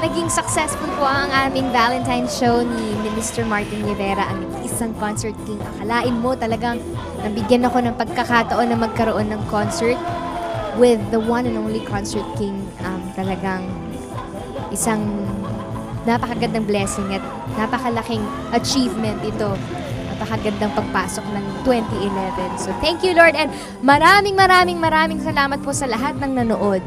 naging successful po ang aming Valentine's show ni Mr. Martin Rivera, ang isang concert king. Akalain mo talagang nabigyan ako ng pagkakataon na magkaroon ng concert with the one and only concert king. Talagang isang napakagandang blessing at napakalaking achievement ito. Napakagandang pagpasok ng 2011. So thank you, Lord, and maraming salamat po sa lahat ng nanood.